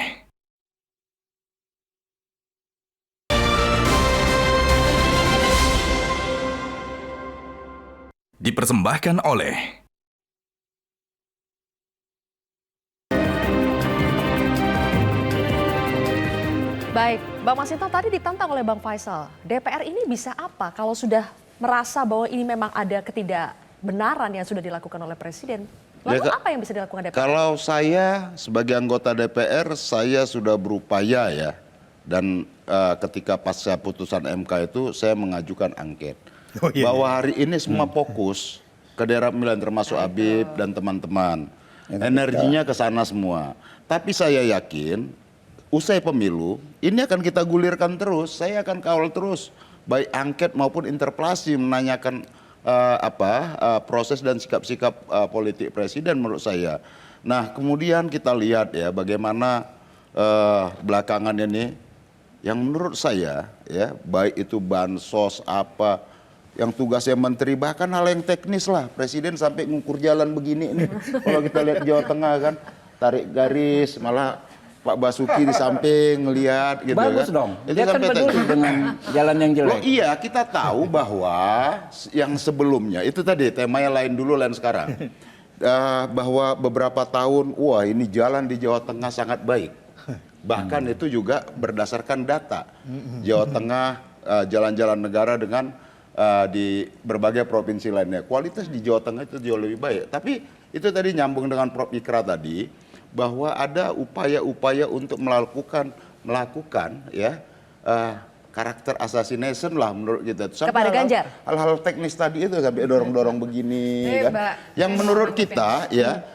Baik, Bang Masinton tadi ditantang oleh Bang Faisal. DPR ini bisa apa kalau sudah merasa bahwa ini memang ada ketidakbenaran yang sudah dilakukan oleh Presiden? Lalu apa yang bisa dilakukan DPR? Kalau saya sebagai anggota DPR, saya sudah berupaya ya. Dan ketika pasca putusan MK itu saya mengajukan angket. Bahwa hari ini semua fokus ke daerah pemilihan termasuk Habib dan teman-teman. Energinya ke sana semua. Tapi saya yakin usai pemilu ini akan kita gulirkan terus. Saya akan kawal terus baik angket maupun interpelasi menanyakan proses dan sikap-sikap politik Presiden menurut saya. Nah kemudian kita lihat ya bagaimana belakangan ini, yang menurut saya ya, baik itu bansos apa, yang tugasnya menteri, bahkan hal yang teknis lah, presiden sampai ngukur jalan begini ini. Kalau kita lihat Jawa Tengah kan, tarik garis, malah Pak Basuki di samping ngelihat gitu. Bagus kan. dong. Itu Dia kan sampai peduli dengan jalan yang jelek. Oh iya, kita tahu bahwa yang sebelumnya itu tadi temanya lain dulu, lain sekarang. Bahwa beberapa tahun, wah ini jalan di Jawa Tengah sangat baik. Bahkan itu juga berdasarkan data. Jawa Tengah, jalan-jalan negara dengan di berbagai provinsi lainnya. Kualitas di Jawa Tengah itu jauh lebih baik. Tapi itu tadi nyambung dengan Prof. Ikra tadi, bahwa ada upaya-upaya untuk melakukan ya karakter assassination lah menurut kita. Sampai kepada Ganjar. Hal-hal teknis tadi itu sampai dorong-dorong begini kan. Yang menurut kita ya,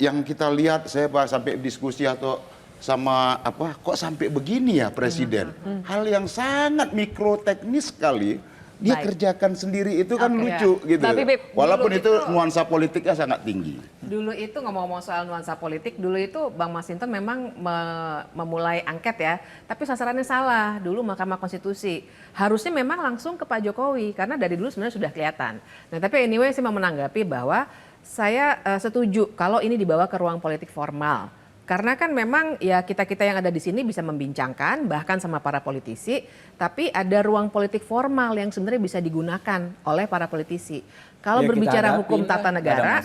yang kita lihat, saya sampai diskusi atau sama apa, kok sampai begini ya presiden. Hal yang sangat mikro teknis sekali dia kerjakan sendiri, itu kan lucu gitu. Tapi, walaupun itu nuansa politiknya sangat tinggi. Dulu itu ngomong-ngomong soal nuansa politik, dulu itu Bang Masinton memang memulai angket ya, tapi sasarannya salah. Dulu Mahkamah Konstitusi harusnya memang langsung ke Pak Jokowi, karena dari dulu sebenarnya sudah kelihatan. Nah tapi anyway saya mau menanggapi bahwa saya setuju kalau ini dibawa ke ruang politik formal. Karena kan memang ya kita-kita yang ada di sini bisa membincangkan bahkan sama para politisi, tapi ada ruang politik formal yang sebenarnya bisa digunakan oleh para politisi. Kalau Ya, berbicara hukum tata negara,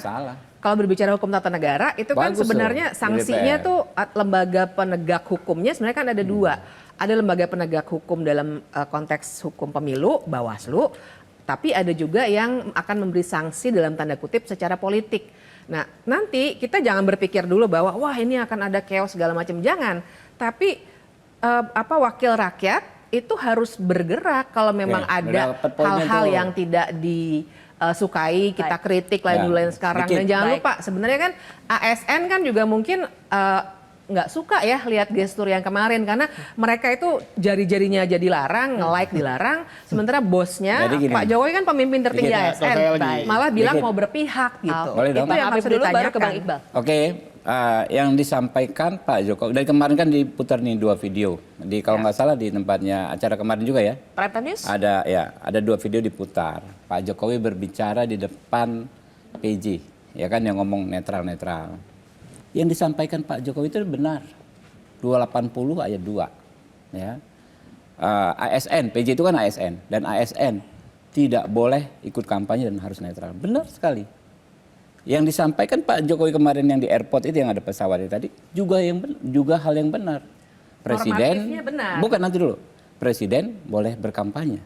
kalau berbicara hukum tata negara itu kan sebenarnya sanksinya tuh lembaga penegak hukumnya sebenarnya kan ada dua. Ada lembaga penegak hukum dalam konteks hukum pemilu, Bawaslu, tapi ada juga yang akan memberi sanksi dalam tanda kutip secara politik. Nah, nanti kita jangan berpikir dulu bahwa wah ini akan ada chaos segala macam, jangan. Tapi wakil rakyat itu harus bergerak kalau memang ada hal-hal yang tidak disukai, kita kritik lain sekarang. Dan jangan lupa sebenarnya kan ASN kan juga mungkin nggak suka ya lihat gestur yang kemarin, karena mereka itu jari-jarinya aja dilarang, nge-like dilarang, sementara bosnya Pak Jokowi kan pemimpin tertinggi ASN, malah bilang mau berpihak gitu. Itu yang harus ditanyakan. Ke Bang Iqbal. Oke, yang disampaikan Pak Jokowi dari kemarin kan diputar nih 2 video. Kalau nggak salah di tempatnya acara kemarin juga ya. Prime Time News? Ada 2 video diputar. Pak Jokowi berbicara di depan PJ, ya kan, yang ngomong netral-netral. Yang disampaikan Pak Jokowi itu benar. 280 ayat 2. Ya. ASN, PJ itu kan ASN. Dan ASN tidak boleh ikut kampanye dan harus netral. Benar sekali. Yang disampaikan Pak Jokowi kemarin yang di airport itu, yang ada pesawat itu tadi, juga hal yang benar. Presiden, bukan nanti dulu. Presiden boleh berkampanye.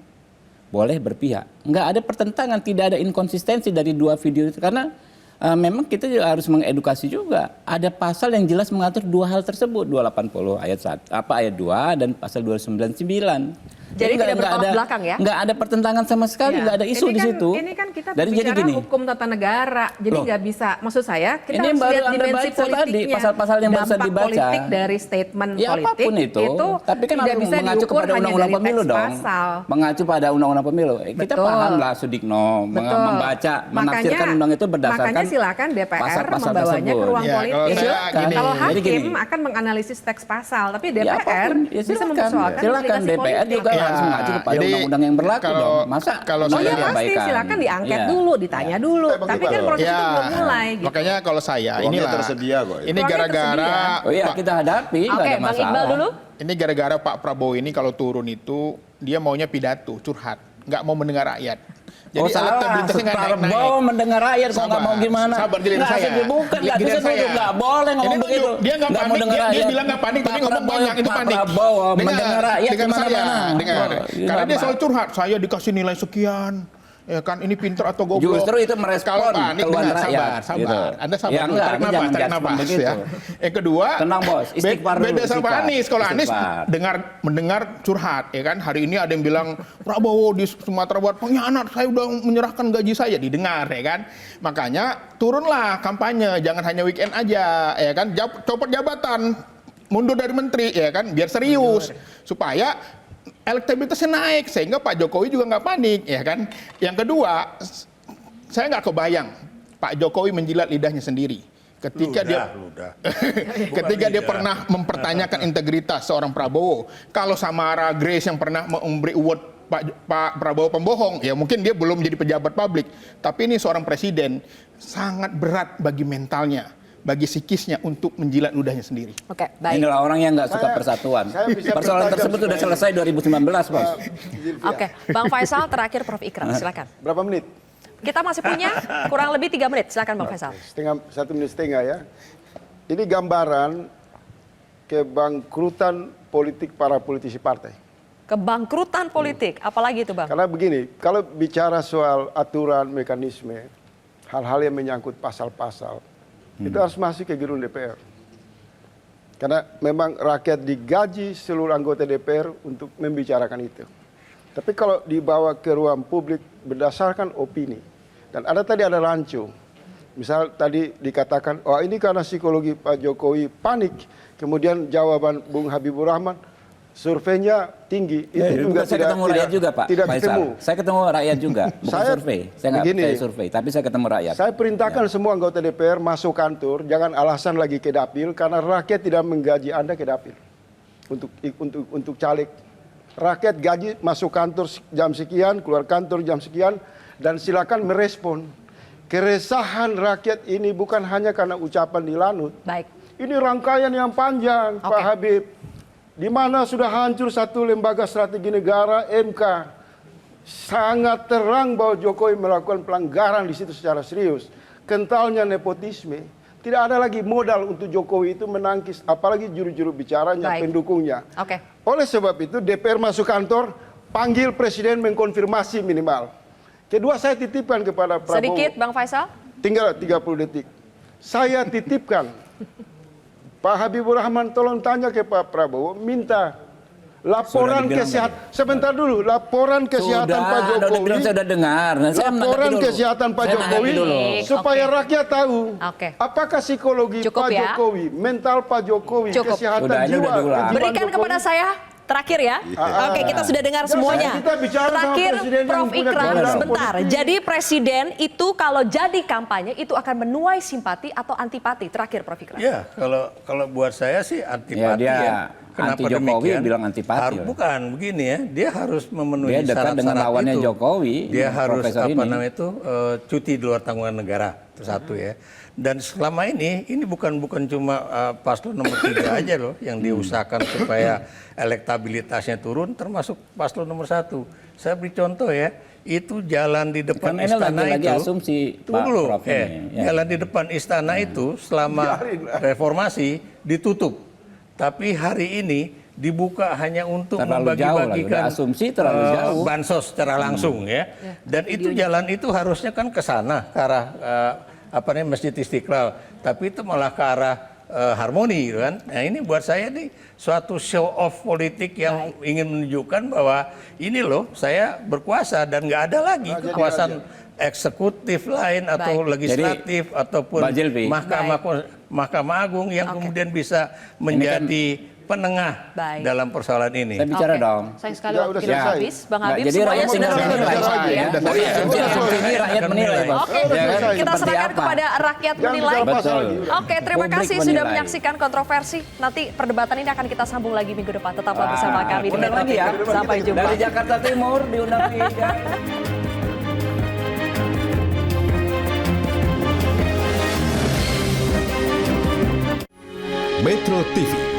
Boleh berpihak. Nggak ada pertentangan, tidak ada inkonsistensi dari 2 video itu. Karena memang kita juga harus mengedukasi juga. Ada pasal yang jelas mengatur 2 hal tersebut, 280 ayat 2 dan pasal 299. Jadi tidak bertolak belakang ya? Nggak ada pertentangan sama sekali, nggak ada isu di situ. Ini kan kita bicara hukum tata negara, jadi nggak bisa. Maksud saya kita harus lihat dimensi politiknya, pasal-pasal yang baru dibaca. Politik dari statement ya, politik apapun itu tapi kan tidak bisa mengacu diukur kepada hanya undang-undang dari pemilu teks dong. pasal. Mengacu pada undang-undang pemilu. Kita paham lah Sudikno membaca, menafsirkan undang itu berdasarkan makanya silakan DPR pasal-pasal membawanya ke ruang politik. Kalau hakim akan menganalisis teks pasal, tapi DPR bisa mempersoalkan silakan DPR juga harus mengacu kepada undang-undang yang berlaku dong. Masa kalau ya pasti silakan diangket dulu, ditanya dulu. Tapi kan proses itu belum mulai. Gitu. Makanya kalau saya inilah tersedia kok. Ini gara-gara kita hadapi, nggak ada masalah. Bang Iqbal dulu. Ini gara-gara Pak Prabowo ini kalau turun itu dia maunya pidato, curhat, nggak mau mendengar rakyat. Jadi elektabilitasnya nggak naik-naik. Prabowo mendengar rakyat, kok nggak mau gimana? Sabar, giliran saya. Bukan, nggak boleh ngomong begitu. Dia nggak panik, dia bilang nggak panik, tapi ngomong banyak, itu panik. Prabowo mendengar rakyat kemana-mana. Dengar. Karena dia selalu curhat, saya dikasih nilai sekian. Ya kan, ini pinter atau goblok. Justru itu merespon keluhan rakyat. Sabar. Gitu. Anda sabar Ya, dulu, tarik nafas ya. Yang kedua, tenang bos, istighfar dulu. Beda sama Anies. Kalau Anies mendengar curhat, ya kan. Hari ini ada yang bilang Prabowo di Sumatera Barat pengkhianat, saya udah menyerahkan gaji saya, didengar ya kan. Makanya turunlah kampanye, jangan hanya weekend aja, ya kan. Copot jabatan, mundur dari menteri, ya kan, biar serius supaya elektabilitasnya naik sehingga Pak Jokowi juga nggak panik, ya kan. Yang kedua, saya nggak kebayang Pak Jokowi menjilat lidahnya sendiri ketika ketika dia pernah mempertanyakan integritas seorang Prabowo. Kalau Samara Grace yang pernah memberi award Pak Prabowo pembohong, ya mungkin dia belum jadi pejabat publik. Tapi ini seorang presiden, sangat berat bagi mentalnya, bagi psikisnya untuk menjilat ludahnya sendiri. Oke, baik. Inilah orang yang nggak suka persatuan. Persoalan tersebut sudah selesai 2019, Bos. Oke, Bang Faisal terakhir, Prof. Ikram, silakan. Berapa menit? Kita masih punya kurang lebih 3 menit, silakan Bang Faisal. 1,5 menit ya. Ini gambaran kebangkrutan politik para politisi partai. Kebangkrutan politik, apalagi itu Bang? Karena begini, kalau bicara soal aturan, mekanisme, hal-hal yang menyangkut pasal-pasal, itu harus masuk ke gedung DPR. Karena memang rakyat digaji seluruh anggota DPR untuk membicarakan itu. Tapi kalau dibawa ke ruang publik berdasarkan opini, dan tadi ada rancu. Misal tadi dikatakan, oh ini karena psikologi Pak Jokowi panik. Kemudian jawaban Bung Habibur Rahman, surveinya tinggi. Itu juga saya ketemu rakyat juga, Pak tidak Faisal. ketemu. Saya ketemu rakyat juga, bukan survei. Saya nggak survei, tapi saya ketemu rakyat. Saya perintahkan semua anggota DPR masuk kantor, jangan alasan lagi ke dapil, karena rakyat tidak menggaji Anda ke dapil untuk caleg. Rakyat gaji masuk kantor jam sekian, keluar kantor jam sekian, dan silakan merespon. Keresahan rakyat ini bukan hanya karena ucapan di Lanut. Baik. Ini rangkaian yang panjang, Pak Habib. Di mana sudah hancur satu lembaga strategi negara, MK. Sangat terang bahwa Jokowi melakukan pelanggaran di situ secara serius. Kentalnya nepotisme. Tidak ada lagi modal untuk Jokowi itu menangkis, apalagi juru-juru bicaranya, pendukungnya. Oleh sebab itu DPR masuk kantor, panggil Presiden mengkonfirmasi minimal. Kedua, saya titipkan kepada Prabowo. Sedikit Bang Faisal. Tinggal 30 detik. Saya titipkan. Pak Habibur Rahman tolong tanya ke Pak Prabowo, minta laporan kesehatan. Sebentar dulu, laporan kesehatan Pak Jokowi. Sudah dengar. Laporan kesehatan Pak Jokowi supaya rakyat tahu apakah psikologi Pak Jokowi, mental Pak Jokowi, kesehatan jiwa. Berikan kepada saya. Terakhir ya, oke kita sudah dengar semuanya. Terakhir Prof. Ikram, sebentar. Jadi presiden itu kalau jadi kampanye itu akan menuai simpati atau antipati. Terakhir Prof. Ikram. Ya, kalau buat saya sih antipati ya. Kenapa Jokowi bilang antipati? Bukan begini ya, dia harus memenuhi dia dekat dengan lawannya itu. Jokowi. Dia harus cuti di luar tanggungan negara, itu satu ya. Dan selama ini bukan cuma paslon nomor 3 aja loh yang diusahakan supaya elektabilitasnya turun, termasuk paslon nomor 1. Saya beri contoh ya, itu jalan di depan istana lagi asumsi Prof. Jalan di depan istana itu selama reformasi ditutup. Tapi hari ini dibuka hanya untuk membagi-bagikan bansos secara langsung ya. Dan itu jalan itu harusnya kan ke sana, ke arah Masjid Istiqlal. Tapi itu malah ke arah harmoni kan. Nah ini buat saya nih suatu show off politik yang ingin menunjukkan bahwa ini loh saya berkuasa dan nggak ada lagi kekuasaan eksekutif lain atau legislatif ataupun Mahkamah Agung yang kemudian bisa menjadi penengah dalam persoalan ini. Saya bicara dong. Sayang sekali waktu kita habis, Bang Habib. Jadi rakyat tinggal menilai. Ini rakyat menilai, Bos. Oke, kita serahkan kepada rakyat menilai. Oke, terima kasih sudah menyaksikan kontroversi. Nanti perdebatan ini akan kita sambung lagi minggu depan. Tetaplah bersama kami di Metro TV. Sampai jumpa. Dari Jakarta Timur diundang di Metro TV.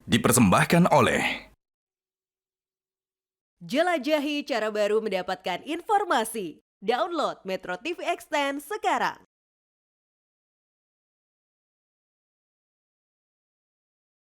Dipersembahkan oleh Jelajahi cara baru mendapatkan informasi. Download Metro TV Extend sekarang.